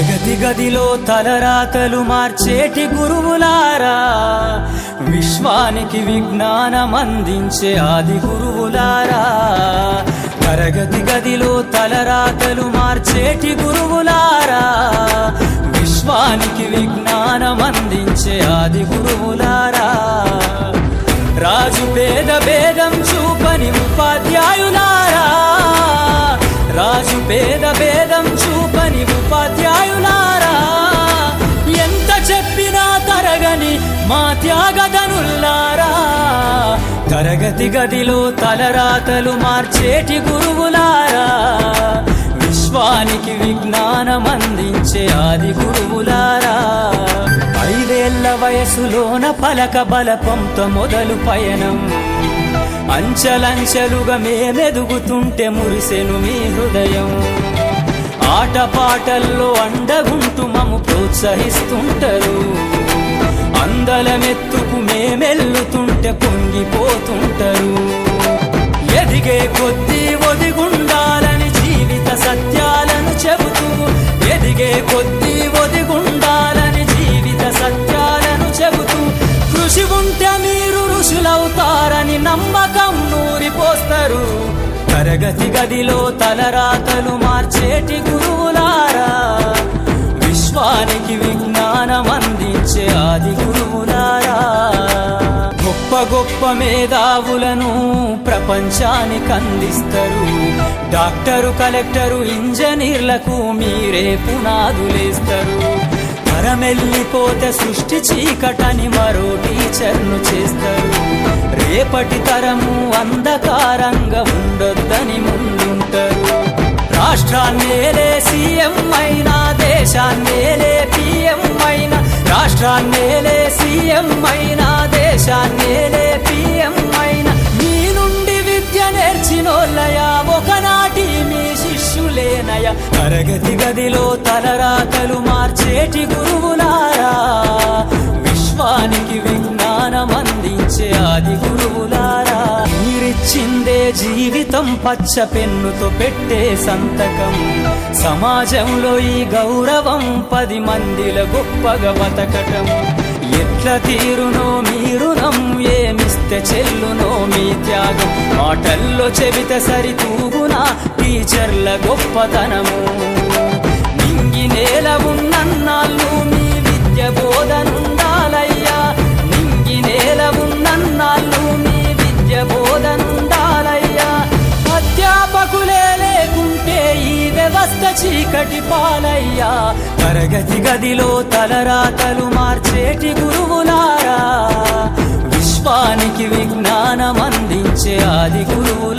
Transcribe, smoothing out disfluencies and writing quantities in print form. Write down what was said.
తరగతి గదిలో తలరాతలు మార్చేటి గురువులారా, విశ్వానికి విజ్ఞానం అందించే ఆది గురువులారా. తరగతి గదిలో తలరాతలు మార్చేటి గురువులారా, విశ్వానికి విజ్ఞానం అందించే ఆది గురువులారా. రాజు పేద భేదం చూపని ఉపాధ్యాయులారా, రాజు పేద భేదం చూపని ఉపాధ్యాయులారా. ఎంత చెప్పినా తరగని మా త్యాగధనుల్లారా, తరగతి గదిలో తలరాతలు మార్చేటి గురువులారా, విశ్వానికి విజ్ఞానం అందించే ఆది గురువులారా. 5 ఏళ్ల వయసులోన పలక బలపంతో మొదలు పయనం, అంచెలంచెలుగా మేమెదుగుతుంటే మురిసెను మీ హృదయం. ఆటపాటల్లో అండగుంటూ మము ప్రోత్సహిస్తుంటారు, అందలమెత్తుకు మేమెల్లుతుంటే పొంగిపోతుంటారు. ఎదిగే కొద్దీ ఒదిగుండాలని జీవిత సత్యాలను చెబుతూ, ఎదిగే కొద్దీ ఒదిగుండాలని జీవిత సత్యాలను చెబుతూ, కృషి ఉంటే మీరు ఋషులవుతారని నమ్మకం నూరిపోస్తారు. తరగతి గదిలో తలరాతలు మార్చేటి గురువులారా, విశ్వానికి విజ్ఞానం అందించే ఆది గురువులారా. గొప్ప గొప్ప మేధావులను ప్రపంచానికి అందిస్తారు, డాక్టరు కలెక్టరు ఇంజనీర్లకు మీరే పునాదులేస్తారు. తరమెల్లిపోతే సృష్టి చీకటని మరో టీచర్ను చేస్తారు. రేపటి తరము అంధకారంగా ఉండొద్దని ముందుంటారు. రాష్ట్రాన్నేలే సీఎం అయినా, దేశాన్నేలే పిఎం అయినా, రాష్ట్రాన్నేలే సీఎం అయినా, దేశాన్నేలే పిఎం అయినా, మీ నుండి విద్య నేర్చినోళ్ళయా, ఒకనాటి మీ శిష్యులేనయా. తరగతి గదిలో తలరాతలు మార్చేటి గురువులారా, విశ్వానికి విజ్ఞానం అందించే ఆది గురువులారా. మీరిచ్చిందే జీవితం పచ్చ పెన్నుతో పెట్టే సంతకం, సమాజంలో ఈ గౌరవం 10 మందిల గొప్పగా బతకటం. ఎట్ల తీరునో మీ రుణం, ఏమిస్తే చెల్లునో మీ త్యాగం. మాటల్లో చెబితే సరితూగునా టీచర్ల గొప్పతనము. నింగి నేల ఉన్నన్నాళ్ళు మీ విద్య బోధనుండాలయ్యా, నింగి నేల ఉన్నన్నాళ్ళు మీ విద్య బోధనుండాలయ్యా. అధ్యాపకులే లేకుంటే ఈ వ్యవస్థ చీకటి పాలయ్యా. తరగతి గదిలో తలరాతలు మార్చేటి గురువులారా, విశ్వానికి విజ్ఞానం అందించే ఆది గురువులారా.